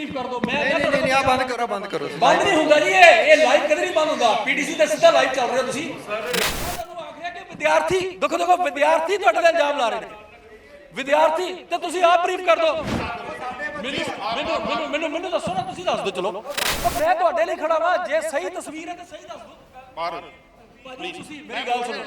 Brief ਕਰ ਦਿਓ। ਮੈਂ नहीं आप बंद करो ਬੰਦ ਨਹੀਂ ਹੁੰਦਾ ਜੀ, ਇਹ ਲਾਈਵ ਕਦੇ ਨਹੀਂ ਬੰਦ ਹੁੰਦਾ। ਪੀਟੀਸੀ ਤੇ ਸਿੱਧਾ ਲਾਈਵ ਚੱਲ ਰਿਹਾ। ਤੁਸੀਂ ਤੁਹਾਨੂੰ ਆਖ ਰਿਹਾ ਕਿ ਵਿਦਿਆਰਥੀ ਦੇਖੋ ਵਿਦਿਆਰਥੀ ਤੁਹਾਡੇ ਤੇ ਇਲਜ਼ਾਮ ਲਾ ਰਹੇ ਨੇ। ਵਿਦਿਆਰਥੀ ਤੇ ਤੁਸੀਂ ਆਪ ਬਰੀਫ ਕਰ ਦਿਓ। ਮੈਨੂੰ ਦੱਸੋ ਨਾ, ਤੁਸੀਂ ਦੱਸ ਦਿਓ। ਚਲੋ ਮੈਂ ਤੁਹਾਡੇ ਲਈ ਖੜਾ ਵਾਂ, ਜੇ ਸਹੀ ਤਸਵੀਰ ਹੈ ਤਾਂ ਸਹੀ ਦੱਸ ਦਿਓ। ਭਾਜੀ ਤੁਸੀਂ ਮੇਰੀ ਗੱਲ ਸੁਣੋ,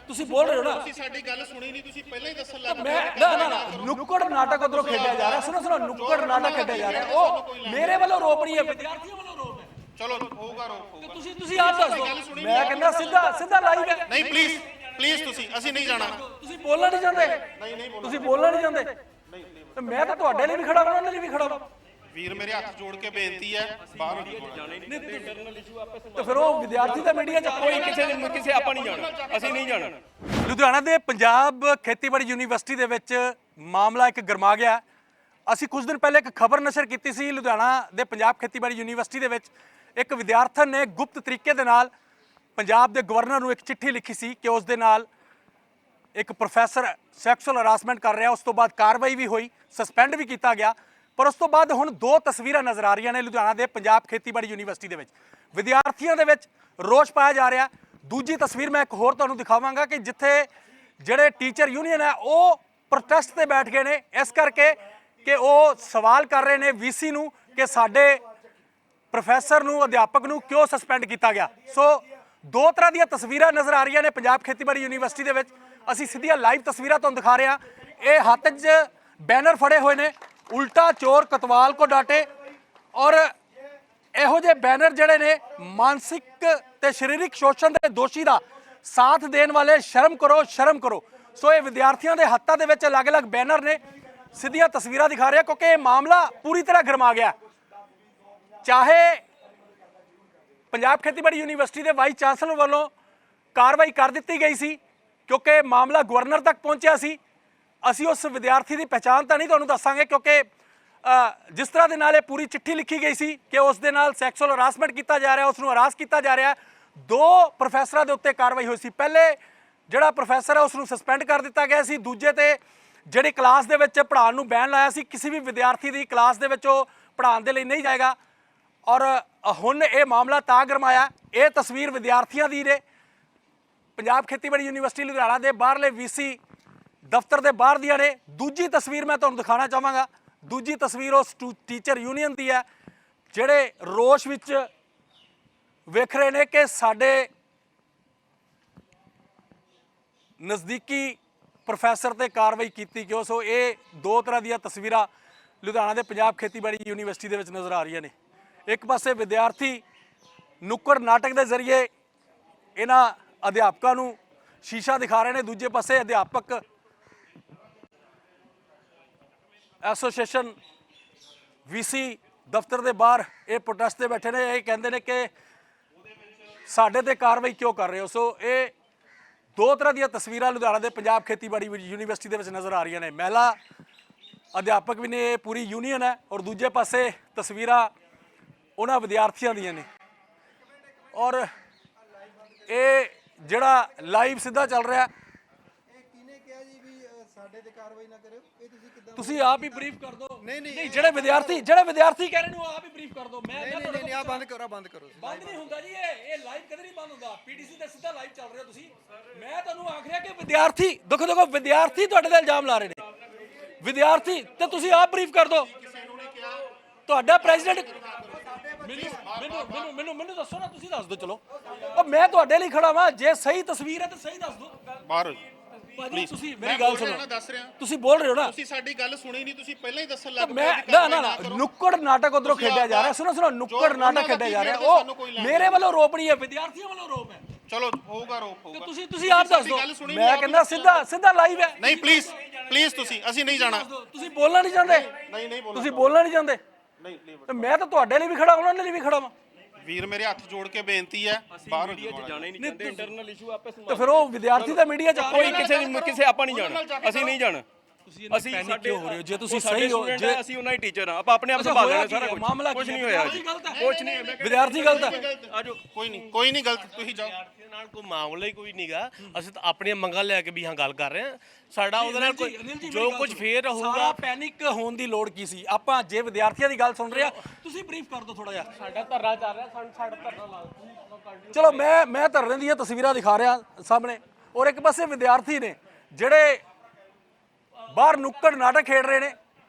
ਤੁਸੀਂ ਬੋਲ ਰਹੇ ਹੋ ਨਾ, ਤੁਸੀਂ ਸਾਡੀ ਗੱਲ ਸੁਣੀ ਨਹੀਂ, ਤੁਸੀਂ ਪਹਿਲਾਂ ਹੀ ਦੱਸਣ ਲੱਗ ਮੈਂ ਨਾ ਨੁੱਕੜ ਨਾਟਕ ਉਧਰੋਂ ਖੇਡਿਆ ਜਾ ਰਿਹਾ। ਸੁਣੋ ਨੁੱਕੜ ਨਾਟਕ ਖੇਡਿਆ ਜਾ ਰਿਹਾ। ਉਹ ਮੇਰੇ ਵੱਲੋਂ ਰੋਪ ਨਹੀਂ ਹੈ, ਵਿਦਿਆਰਥੀਆਂ ਵੱਲੋਂ ਰੋਪ ਹੈ। ਚਲੋ ਹੋਊਗਾ ਰੋਕ ਤੇ ਤੁਸੀਂ ਆਪ ਦੱਸ ਦਿਓ। ਮੈਂ ਕਹਿੰਦਾ ਸਿੱਧਾ ਲਾਈਵ ਹੈ। ਨਹੀਂ ਪਲੀਜ਼ ਤੁਸੀਂ ਅਸੀਂ ਨਹੀਂ ਜਾਣਾ। ਤੁਸੀਂ ਬੋਲਣਾ ਨਹੀਂ ਚਾਹੁੰਦੇ, ਤੁਸੀਂ ਬੋਲਣਾ ਨਹੀਂ ਚਾਹੁੰਦੇ। ਤੇ ਮੈਂ ਤਾਂ ਤੁਹਾਡੇ ਲਈ ਵੀ ਖੜਾ ਹਾਂ, ਉਹਨਾਂ ਲਈ ਵੀ ਖੜਾ ਹਾਂ। ਵੀਰ ਮੇਰੇ ਹੱਥ ਜੋੜ ਕੇ ਬੇਨਤੀ ਹੈ, ਬਾਹਰ ਤੇ ਫਿਰ ਉਹ ਵਿਦਿਆਰਥੀ ਦਾ ਮੀਡੀਆ ਚ ਕੋਈ ਕਿਸੇ ਆਪਾਂ ਨਹੀਂ ਜਾਣਾ, ਅਸੀਂ ਨਹੀਂ ਜਾਣਾ। ਲੁਧਿਆਣਾ ਦੇ ਪੰਜਾਬ ਖੇਤੀਬਾੜੀ ਯੂਨੀਵਰਸਿਟੀ ਦੇ ਵਿੱਚ ਮਾਮਲਾ ਇੱਕ ਗਰਮਾ ਗਿਆ। ਅਸੀਂ ਕੁਝ ਦਿਨ ਪਹਿਲੇ ਇੱਕ ਖਬਰ ਨਸ਼ਰ ਕੀਤੀ ਸੀ। ਲੁਧਿਆਣਾ ਦੇ ਪੰਜਾਬ ਖੇਤੀਬਾੜੀ ਯੂਨੀਵਰਸਿਟੀ ਦੇ ਵਿੱਚ ਇੱਕ ਵਿਦਿਆਰਥਣ ਨੇ ਗੁਪਤ ਤਰੀਕੇ ਦੇ ਨਾਲ ਪੰਜਾਬ ਦੇ ਗਵਰਨਰ ਨੂੰ ਇੱਕ ਚਿੱਠੀ ਲਿਖੀ ਸੀ ਕਿ ਉਸ ਦੇ ਨਾਲ ਇੱਕ ਪ੍ਰੋਫੈਸਰ ਸੈਕਸ਼ੂਅਲ ਹਰਾਸਮੈਂਟ ਕਰ ਰਿਹਾ। ਉਸ ਤੋਂ ਬਾਅਦ ਕਾਰਵਾਈ ਵੀ ਹੋਈ, ਸਸਪੈਂਡ ਵੀ ਕੀਤਾ ਗਿਆ। ਪਰ ਉਸ ਤੋਂ ਬਾਅਦ ਹੁਣ ਦੋ ਤਸਵੀਰਾਂ ਨਜ਼ਰ ਆ ਰਹੀਆਂ ਨੇ ਲੁਧਿਆਣਾ ਦੇ ਪੰਜਾਬ ਖੇਤੀਬਾੜੀ ਯੂਨੀਵਰਸਿਟੀ ਦੇ ਵਿੱਚ। ਵਿਦਿਆਰਥੀਆਂ ਦੇ ਵਿੱਚ ਰੋਸ ਪਾਇਆ ਜਾ ਰਿਹਾ। ਦੂਜੀ ਤਸਵੀਰ ਮੈਂ ਇੱਕ ਹੋਰ ਤੁਹਾਨੂੰ ਦਿਖਾਵਾਂਗਾ ਕਿ ਜਿੱਥੇ ਜਿਹੜੇ ਟੀਚਰ ਯੂਨੀਅਨ ਹੈ ਉਹ ਪ੍ਰੋਟੈਸਟ ਤੇ ਬੈਠ ਗਏ ਨੇ, ਇਸ ਕਰਕੇ ਕਿ ਉਹ ਸਵਾਲ ਕਰ ਰਹੇ ਨੇ ਵੀਸੀ ਨੂੰ ਕਿ ਸਾਡੇ ਪ੍ਰੋਫੈਸਰ ਨੂੰ, ਅਧਿਆਪਕ ਨੂੰ ਕਿਉਂ ਸਸਪੈਂਡ ਕੀਤਾ ਗਿਆ। ਸੋ ਦੋ ਤਰ੍ਹਾਂ ਦੀਆਂ ਤਸਵੀਰਾਂ ਨਜ਼ਰ ਆ ਰਹੀਆਂ ਨੇ ਪੰਜਾਬ ਖੇਤੀਬਾੜੀ ਯੂਨੀਵਰਸਿਟੀ ਦੇ ਵਿੱਚ। ਅਸੀਂ ਸਿੱਧੀਆਂ ਲਾਈਵ ਤਸਵੀਰਾਂ ਤੁਹਾਨੂੰ ਦਿਖਾ ਰਹੇ ਹਾਂ। ਇਹ ਹੱਥ 'ਚ ਬੈਨਰ ਫੜੇ ਹੋਏ ਨੇ, ਉਲਟਾ ਚੋਰ ਕਤਵਾਲ ਕੋ ਡਾਟੇ। ਔਰ ਇਹੋ ਜਿਹੇ ਬੈਨਰ ਜਿਹੜੇ ਨੇ ਮਾਨਸਿਕ ਤੇ ਸਰੀਰਕ ਸ਼ੋਸ਼ਣ ਦੇ ਦੋਸ਼ੀ ਦਾ ਸਾਥ ਦੇਣ ਵਾਲੇ ਸ਼ਰਮ ਕਰੋ। ਸੋ ਇਹ ਵਿਦਿਆਰਥੀਆਂ ਦੇ ਹੱਥਾਂ ਦੇ ਵਿੱਚ ਅਲੱਗ-ਅਲੱਗ ਬੈਨਰ ਨੇ। ਸਿੱਧੀਆਂ ਤਸਵੀਰਾਂ ਦਿਖਾ ਰਿਹਾ ਕਿਉਂਕਿ ਇਹ ਮਾਮਲਾ ਪੂਰੀ ਤਰ੍ਹਾਂ ਗਰਮਾ ਗਿਆ। ਚਾਹੇ ਪੰਜਾਬ ਖੇਤੀਬਾੜੀ ਯੂਨੀਵਰਸਿਟੀ ਦੇ ਵਾਈਸ ਚਾਂਸਲਰ ਵੱਲੋਂ ਕਾਰਵਾਈ ਕਰ ਦਿੱਤੀ ਗਈ ਸੀ ਕਿਉਂਕਿ ਮਾਮਲਾ ਗਵਰਨਰ ਤੱਕ ਪਹੁੰਚਿਆ ਸੀ। ਅਸੀਂ ਉਸ ਵਿਦਿਆਰਥੀ ਦੀ ਪਹਿਚਾਣ ਤਾਂ ਨਹੀਂ ਤੁਹਾਨੂੰ ਦੱਸਾਂਗੇ ਕਿਉਂਕਿ ਜਿਸ ਤਰ੍ਹਾਂ ਦੇ ਨਾਲ ਇਹ ਪੂਰੀ ਚਿੱਠੀ ਲਿਖੀ ਗਈ ਸੀ ਕਿ ਉਸ ਦੇ ਨਾਲ ਸੈਕਸ਼ੂਅਲ ਹਰਾਸਮੈਂਟ ਕੀਤਾ ਜਾ ਰਿਹਾ, ਉਸ ਨੂੰ ਹਰਾਸ ਕੀਤਾ ਜਾ ਰਿਹਾ। ਦੋ ਪ੍ਰੋਫੈਸਰਾਂ ਦੇ ਉੱਤੇ ਕਾਰਵਾਈ ਹੋਈ ਸੀ। ਪਹਿਲੇ ਜਿਹੜਾ ਪ੍ਰੋਫੈਸਰ ਹੈ ਉਸ ਨੂੰ ਸਸਪੈਂਡ ਕਰ ਦਿੱਤਾ ਗਿਆ ਸੀ। ਦੂਜੇ ਤੇ ਜਿਹੜੀ ਕਲਾਸ ਦੇ ਵਿੱਚ ਪੜ੍ਹਾਉਣ ਨੂੰ ਬੈਨ ਲਾਇਆ ਸੀ, ਕਿਸੇ ਵੀ ਵਿਦਿਆਰਥੀ ਦੀ ਕਲਾਸ ਦੇ ਵਿੱਚ ਉਹ ਪੜ੍ਹਾਉਣ ਦੇ ਲਈ ਨਹੀਂ ਜਾਏਗਾ। ਔਰ ਹੁਣ ਇਹ ਮਾਮਲਾ ਤਾਂ ਗਰਮਾਇਆ। ਇਹ ਤਸਵੀਰ ਵਿਦਿਆਰਥੀਆਂ ਦੀ ਨੇ, ਪੰਜਾਬ ਖੇਤੀਬਾੜੀ ਯੂਨੀਵਰਸਿਟੀ ਲੁਧਿਆਣਾ ਦੇ ਬਾਹਰਲੇ ਵੀਸੀ ਦਫ਼ਤਰ ਦੇ ਬਾਹਰ ਦੀਆਂ ਨੇ। ਦੂਜੀ ਤਸਵੀਰ ਮੈਂ ਤੁਹਾਨੂੰ ਦਿਖਾਉਣਾ ਚਾਹਾਂਗਾ। ਦੂਜੀ ਤਸਵੀਰ ਉਸ ਟੀਚਰ ਯੂਨੀਅਨ ਦੀ ਹੈ ਜਿਹੜੇ ਰੋਸ਼ ਵਿੱਚ ਵੇਖ ਰਹੇ ਨੇ ਕਿ ਸਾਡੇ ਨਜ਼ਦੀਕੀ ਪ੍ਰੋਫੈਸਰ ਤੇ ਕਾਰਵਾਈ ਕੀਤੀ ਕਿਉਂ। ਸੋ ਇਹ ਦੋ ਤਰ੍ਹਾਂ ਦੀਆਂ ਤਸਵੀਰਾਂ ਲੁਧਿਆਣਾ ਦੇ ਪੰਜਾਬ ਖੇਤੀਬਾੜੀ ਯੂਨੀਵਰਸਿਟੀ ਦੇ ਵਿੱਚ ਨਜ਼ਰ ਆ ਰਹੀਆਂ ਨੇ। ਇੱਕ ਪਾਸੇ ਵਿਦਿਆਰਥੀ ਨੁੱਕੜ ਨਾਟਕ ਦੇ ਜ਼ਰੀਏ ਇਹਨਾਂ ਅਧਿਆਪਕਾਂ ਨੂੰ ਸ਼ੀਸ਼ਾ ਦਿਖਾ ਰਹੇ ਨੇ, ਦੂਜੇ ਪਾਸੇ ਅਧਿਆਪਕ ਐਸੋਸੀਏਸ਼ਨ ਵੀਸੀ ਦਫ਼ਤਰ ਦੇ ਬਾਹਰ ਇਹ ਪ੍ਰੋਟੈਸਟ ਤੇ ਬੈਠੇ ਨੇ। ਇਹ ਕਹਿੰਦੇ ਨੇ ਕਿ ਸਾਡੇ ਤੇ ਕਾਰਵਾਈ ਕਿਉਂ ਕਰ ਰਹੇ ਹੋ। ਸੋ ਇਹ ਦੋ ਤਰ੍ਹਾਂ ਦੀਆਂ ਤਸਵੀਰਾਂ ਲੁਧਿਆਣਾ ਦੇ ਪੰਜਾਬ ਖੇਤੀਬਾੜੀ ਯੂਨੀਵਰਸਿਟੀ ਦੇ ਵਿੱਚ ਨਜ਼ਰ ਆ ਰਹੀਆਂ ਨੇ। ਮਹਿਲਾ ਅਧਿਆਪਕ ਵੀ ਨੇ, ਇਹ ਪੂਰੀ ਯੂਨੀਅਨ ਹੈ। ਔਰ ਦੂਜੇ ਪਾਸੇ ਤਸਵੀਰਾਂ ਉਹਨਾਂ ਵਿਦਿਆਰਥੀਆਂ ਦੀਆਂ ਨੇ। ਔਰ ਇਹ ਜਿਹੜਾ ਲਾਈਵ ਸਿੱਧਾ ਚੱਲ ਰਿਹਾ, ਤੁਸੀਂ ਆਪ ਹੀ ਬਰੀਫ ਕਰ ਦਿਓ। ਨਹੀਂ ਜਿਹੜੇ ਵਿਦਿਆਰਥੀ ਕਹਿ ਰਹੇ ਨੇ ਉਹ ਆਪ ਹੀ ਬਰੀਫ ਕਰ ਦਿਓ। ਮੈਂ नहीं आप बंद करो ਬੰਦ ਨਹੀਂ ਹੁੰਦਾ ਜੀ, ਇਹ ਲਾਈਵ ਕਦੇ ਨਹੀਂ ਬੰਦ ਹੁੰਦਾ। ਪੀਟੀਸੀ ਤੇ ਸਿੱਧਾ ਲਾਈਵ ਚੱਲ ਰਿਹਾ। ਤੁਸੀਂ ਮੈਂ ਤੁਹਾਨੂੰ ਆਖ ਰਿਹਾ ਕਿ ਵਿਦਿਆਰਥੀ ਦੇਖੋ ਵਿਦਿਆਰਥੀ ਤੁਹਾਡੇ ਤੇ ਇਲਜ਼ਾਮ ਲਾ ਰਹੇ ਨੇ। ਵਿਦਿਆਰਥੀ ਤੇ ਤੁਸੀਂ ਆਪ ਬਰੀਫ ਕਰ ਦਿਓ। ਤੁਹਾਡਾ ਪ੍ਰੈਜ਼ੀਡੈਂਟ ਮੈਨੂੰ ਦੱਸੋ ਨਾ, ਤੁਸੀਂ ਦੱਸ ਦਿਓ। ਚਲੋ ਉਹ ਮੈਂ ਤੁਹਾਡੇ ਲਈ ਖੜਾ ਵਾਂ, ਜੇ ਸਹੀ ਤਸਵੀਰ ਹੈ ਤਾਂ ਸਹੀ ਦੱਸ ਦਿਓ। ਬਾਹਰ ਭਾਜੀ ਤੁਸੀਂ ਮੇਰੀ ਗੱਲ ਸੁਣੋ, ਦੱਸ ਰਿਹਾ ਤੁਸੀਂ ਬੋਲ ਰਹੇ ਹੋ ਨਾ, ਤੁਸੀਂ ਸਾਡੀ ਗੱਲ ਸੁਣੀ ਨਹੀਂ, ਤੁਸੀਂ ਪਹਿਲਾਂ ਹੀ ਦੱਸਣ ਲੱਗ ਮੈਂ ਨਾ ਨੁੱਕੜ ਨਾਟਕ ਉਧਰੋਂ ਖੇਡਿਆ ਜਾ ਰਿਹਾ। ਸੁਣੋ ਨੁੱਕੜ ਨਾਟਕ ਖੇਡਿਆ ਜਾ ਰਿਹਾ। ਉਹ ਮੇਰੇ ਵੱਲੋਂ ਰੋਪ ਨਹੀਂ ਹੈ, ਵਿਦਿਆਰਥੀਆਂ ਵੱਲੋਂ ਰੋਪ ਹੈ। ਚਲੋ ਹੋਊਗਾ ਰੋਕ ਹੋਊਗਾ। ਤੁਸੀਂ ਆਪ ਦੱਸ ਦਿਓ। ਮੈਂ ਕਹਿੰਦਾ ਸਿੱਧਾ ਲਾਈਵ ਹੈ। ਨਹੀਂ ਪਲੀਜ਼ ਤੁਸੀਂ ਅਸੀਂ ਨਹੀਂ ਜਾਣਾ। ਤੁਸੀਂ ਬੋਲਣਾ ਨਹੀਂ ਚਾਹੁੰਦੇ, ਨਹੀਂ ਤੁਸੀਂ ਬੋਲਣਾ ਨਹੀਂ ਚਾਹੁੰਦੇ। ਤੇ ਮੈਂ ਤਾਂ ਤੁਹਾਡੇ ਲਈ ਵੀ ਖੜਾ, ਉਹਨਾਂ ਲਈ ਵੀ ਖੜਾ ਵਾਂ। ਵੀਰ ਮੇਰੇ ਹੱਥ ਜੋੜ ਕੇ ਬੇਨਤੀ ਹੈ, ਬਾਹਰ ਮੀਡੀਆ 'ਚ ਜਾਣਾ ਹੀ ਨਹੀਂ ਚਾਹੁੰਦੇ। ਇੰਟਰਨਲ ਇਸ਼ੂ ਆਪੇ ਤੇ ਫਿਰ ਉਹ ਵਿਦਿਆਰਥੀ ਦਾ ਮੀਡੀਆ 'ਚ ਕੋਈ ਕਿਸੇ ਆਪਾਂ ਨਹੀਂ ਜਾਣਾ, ਅਸੀਂ ਨਹੀਂ ਜਾਣਾ। ਅਸੀਂ ਪੈਨਿਕ ਕਿਉਂ ਹੋ ਰਹੇ ਹੋ? ਜੇ ਤੁਸੀਂ ਸਹੀ ਹੋ, ਜੇ ਅਸੀਂ ਉਹਨਾਂ ਹੀ ਟੀਚਰ ਆ, ਆਪਾਂ ਆਪਣੇ ਆਪ ਸੰਭਾਲ ਲੈਣਾ ਸਾਰਾ ਕੁਝ। ਮਾਮਲਾ ਕੁਝ ਨਹੀਂ ਹੋਇਆ ਜੀ, ਕੁਝ ਨਹੀਂ। ਵਿਦਿਆਰਥੀ ਗਲਤ ਹੈ। ਆਜੋ, ਕੋਈ ਨਹੀਂ ਗਲਤ, ਤੁਸੀਂ ਜਾਓ। ਵਿਦਿਆਰਥੀਆਂ ਨਾਲ ਕੋਈ ਮਾਮਲਾ ਹੀ ਕੋਈ ਨਹੀਂਗਾ। ਅਸੀਂ ਤਾਂ ਆਪਣੀਆਂ ਮੰਗਾਂ ਲੈ ਕੇ ਵੀ ਹਾਂ ਗੱਲ ਕਰ ਰਹੇ ਹਾਂ। ਸਾਡਾ ਉਹਦੇ ਨਾਲ ਕੋਈ ਜੋ ਕੁਝ ਫੇਰ ਰਹੂਗਾ। ਸਾਰਾ ਪੈਨਿਕ ਹੋਣ ਦੀ ਲੋੜ ਕੀ ਸੀ? ਆਪਾਂ ਜੇ ਵਿਦਿਆਰਥੀਆਂ ਦੀ ਗੱਲ ਸੁਣ ਰਹੇ ਆ, ਤੁਸੀਂ ਬਰੀਫ ਕਰ ਦਿਓ ਥੋੜਾ ਜਿਹਾ। ਸਾਡਾ ਧਰਨਾ ਚੱਲ ਰਿਹਾ, ਸਾਡਾ ਧਰਨਾ ਲਾ ਚਲੋ ਮੈਂ ਧਰਨੇ ਦੀਆਂ ਤਸਵੀਰਾਂ ਦਿਖਾ ਰਿਹਾ ਸਾਹਮਣੇ, ਔਰ ਇੱਕ ਪਾਸੇ ਵਿਦਿਆਰਥੀ ਨੇ ਜਿਹੜੇ ਬਾਹਰ ਨੁੱਕੜ ਨਾਟਕ ਖੇਡ ਰਹੇ ਨੇ।